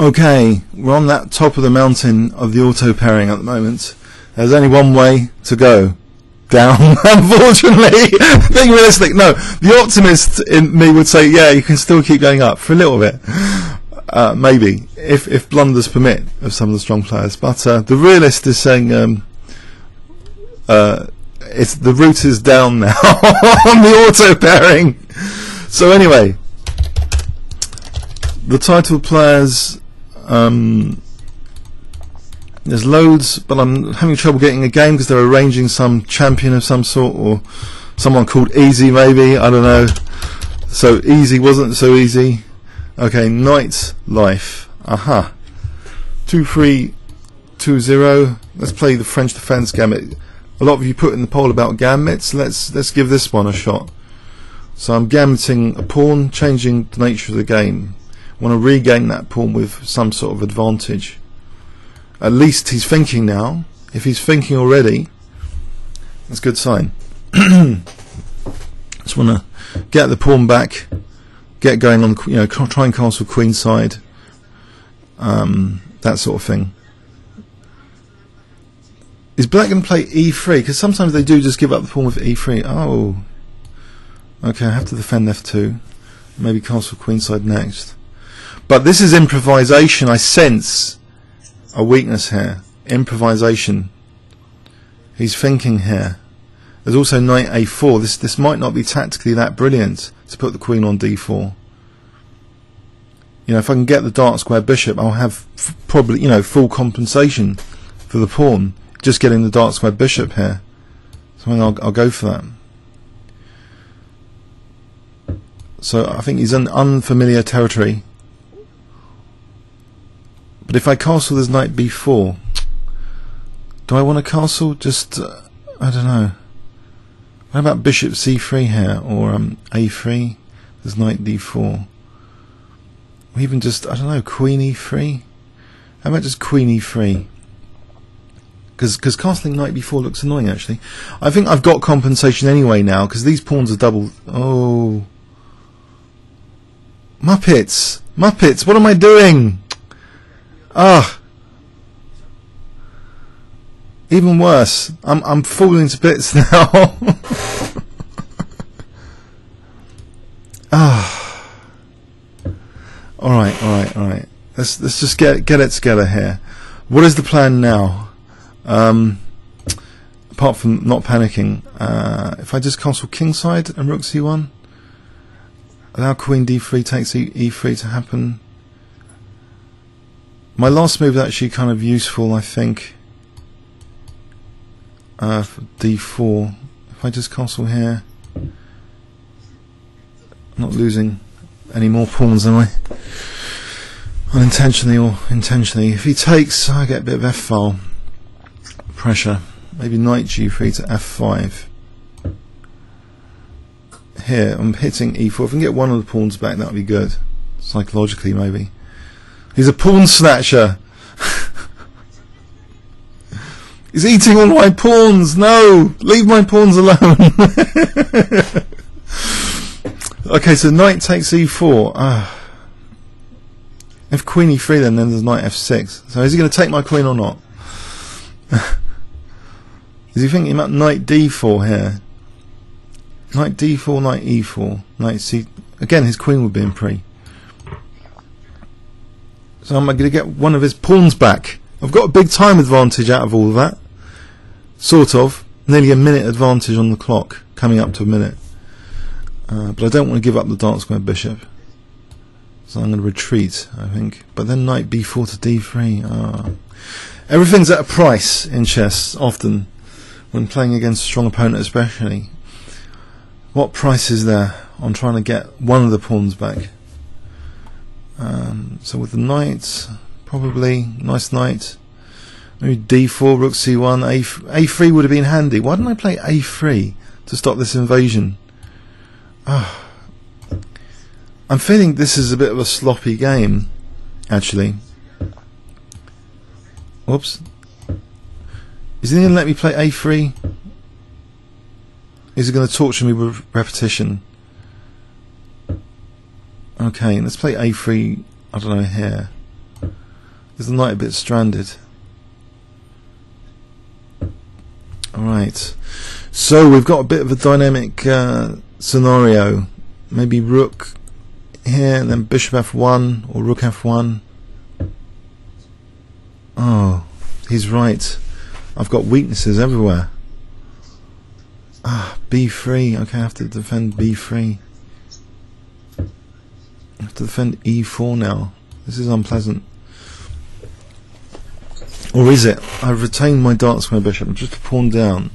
Okay, we're on that top of the mountain of the auto pairing at the moment. There's only one way to go. Down, unfortunately. Being realistic, no. The optimist in me would say, yeah, you can still keep going up for a little bit. Maybe, if blunders permit of some of the strong players. But the realist is saying it's the route is down now on the auto pairing. So anyway, the title players, there's loads, but I'm having trouble getting a game because they're arranging some champion of some sort, or someone called Easy maybe, I don't know. So Easy wasn't so easy. Okay, Knightlife. Aha. 2-3-2-0. Let's play the French defense gambit. A lot of you put in the poll about gambits. Let's give this one a shot. So I'm gambiting a pawn, changing the nature of the game. I want to regain that pawn with some sort of advantage. At least he's thinking now. If he's thinking already, that's a good sign. Just want to get the pawn back, get going on, try and castle queenside, that sort of thing. Is black going to play e3? Because sometimes they do just give up the pawn with e3. Oh, okay. I have to defend f2. Maybe castle queenside next. But this is improvisation. I sense a weakness here. Improvisation. He's thinking here. There's also knight a4. This might not be tactically that brilliant to put the queen on d4. If I can get the dark square bishop, I'll have probably full compensation for the pawn. Just getting the dark square bishop here. So I'll go for that. So I think he's in unfamiliar territory. But if I castle, there's knight b4. Do I want a castle? Just I don't know. What about bishop c3 here, or a3? There's knight d4. Or even just, I don't know, queen e3. How about just queen e3? Because castling knight b4 looks annoying actually. I think I've got compensation anyway now, because these pawns are double. Oh, Muppets! Muppets! What am I doing? Ah, even worse. I'm falling to bits now. Ah. All right. Let's just get it together here. What is the plan now? Apart from not panicking, if I just castle kingside and rook c1, allow queen d3 takes e3 to happen. My last move is actually kind of useful, I think, for d4. If I just castle here, I'm not losing any more pawns, am I? Unintentionally or intentionally. If he takes, I get a bit of f-file pressure. Maybe knight g3 to f5. Here, I'm hitting e4. If I can get one of the pawns back, that would be good. Psychologically, maybe. He's a pawn snatcher. He's eating all my pawns. No, leave my pawns alone. Okay, so knight takes e4. If queen e3, then there's knight f6. So is he going to take my queen or not? Is he thinking about knight d4 here? Knight d4, knight e4, knight c. Again, his queen would be in pre. So am I going to get one of his pawns back? I've got a big time advantage out of all of that. Sort of. Nearly a minute advantage on the clock. Coming up to a minute. But I don't want to give up the dark square bishop. So I'm going to retreat, I think. But then knight b4 to d3. Everything's at a price in chess, often. When playing against a strong opponent especially. What price is there on trying to get one of the pawns back? So with the knight, probably, nice knight. Maybe d4, rook c1, a3 would have been handy. Why didn't I play a3 to stop this invasion? I'm feeling this is a bit of a sloppy game, actually. Whoops. Is he going to let me play a3? Is he going to torture me with repetition? Okay, let's play a3, I don't know, here. Is the knight a bit stranded? Alright, so we've got a bit of a dynamic scenario. Maybe rook here and then bishop f1 or rook f1. Oh, he's right. I've got weaknesses everywhere. Ah, b3. Okay, I have to defend b3. I have to defend e4 now. This is unpleasant. Or is it? I've retained my dark square bishop. I'm just a pawn down.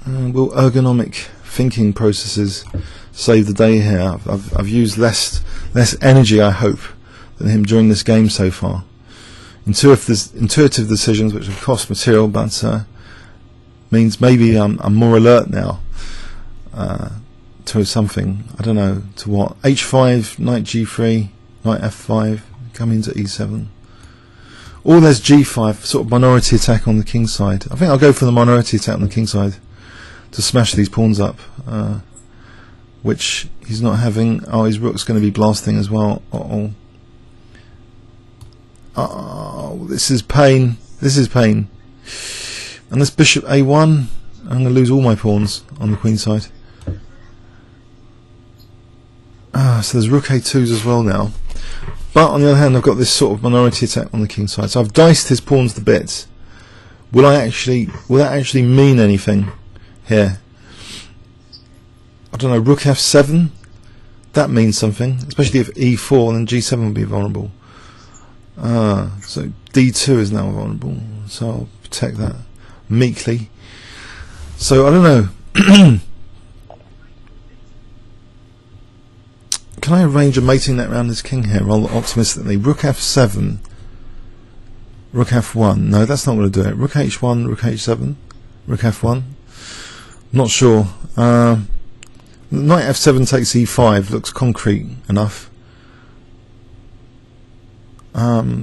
Will ergonomic thinking processes save the day here? I've used less energy, I hope, than him during this game so far. Intuitive decisions which have cost material, but means maybe I'm more alert now to something. I don't know to what. h5, knight g3, knight f5, come into e7. Or there's g5, sort of minority attack on the king side. I think I'll go for the minority attack on the king side to smash these pawns up, which he's not having. Oh, his rook's going to be blasting as well. Oh, this is pain. This is pain. And this bishop a1, I'm going to lose all my pawns on the queen side. So there's rook a2s as well now. But on the other hand, I've got this sort of minority attack on the king side. So I've diced his pawns to bits. Will that actually mean anything here? I don't know. Rook f7. That means something, especially if e4, then g7 will be vulnerable. So d2 is now vulnerable. So I'll protect that meekly. So I don't know. Can I arrange a mating net around this king here rather optimistically? Rook f7, rook f1. No, that's not going to do it. Rook h1, rook h7, rook f1. Not sure. Knight f7 takes e5 looks concrete enough.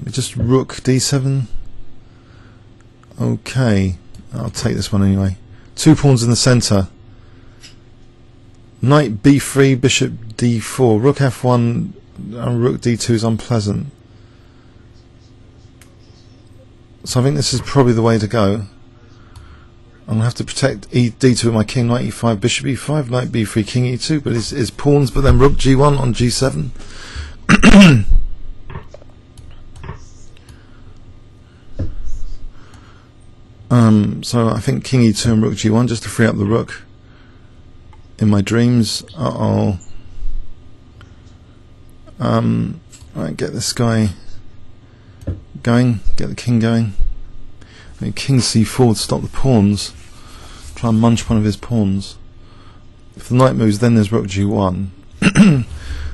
Just rook d7. Okay, I'll take this one anyway. 2 pawns in the centre. Knight b3, bishop d4, rook f1 and rook d2 is unpleasant. So I think this is probably the way to go. I'm going to have to protect d2 with my king, knight e5, bishop e5, knight b3, king e2, but his pawns, but then rook g1 on g7. So I think king e2 and rook g1 just to free up the rook. In my dreams. Right, get this guy going, get the king going. I mean, king c4 to stop the pawns. Try and munch one of his pawns. If the knight moves, then there's rook g1.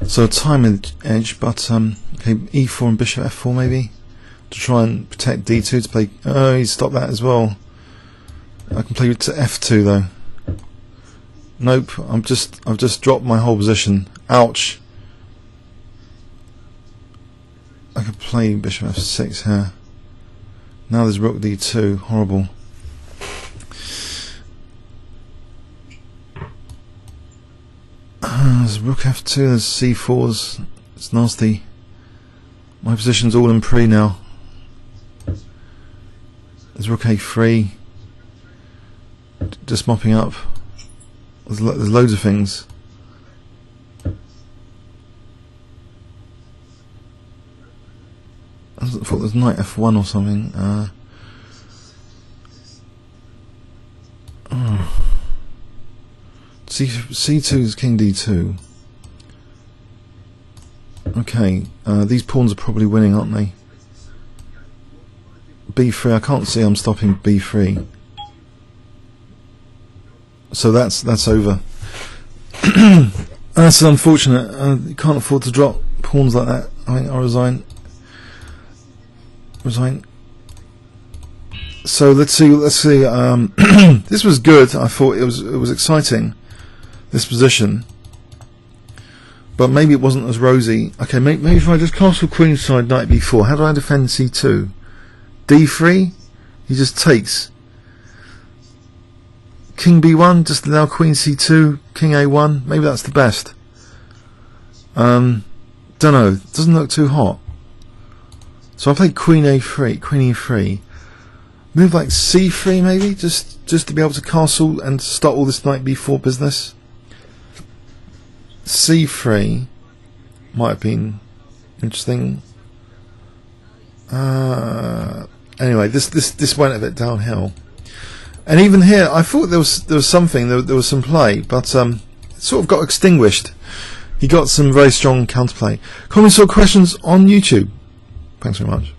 So a time edge, but okay, e4 and bishop f4 maybe to try and protect d2 to play. Oh, he stopped that as well. I can play to f2 though. Nope, I've just dropped my whole position. Ouch. I could play bishop f6 here. Now there's rook d2. Horrible. There's rook f2, there's c4s. It's nasty. My position's all in pre now. There's rook a3. Just mopping up. There's loads of things. I thought there's knight f1 or something. C2 is king d2. Okay, these pawns are probably winning, aren't they? b3, I can't see I'm stopping b3. So that's over. That's unfortunate. You can't afford to drop pawns like that. I think I'll resign. So let's see. This was good. I thought it was exciting, this position, but maybe it wasn't as rosy. Okay, maybe if I just castle queenside, knight b4. How do I defend c2? d3. He just takes. King b1, just allow queen c2, king a1. Maybe that's the best. Don't don't know. It doesn't look too hot. So I played Queen A3, Queen E3. Move like C3 maybe, just to be able to castle and start all this knight B4 business. C3 might have been interesting. Anyway, this went a bit downhill. And even here, I thought there was something, there was some play, but it sort of got extinguished. He got some very strong counterplay. Comments or questions on YouTube. Thanks very much.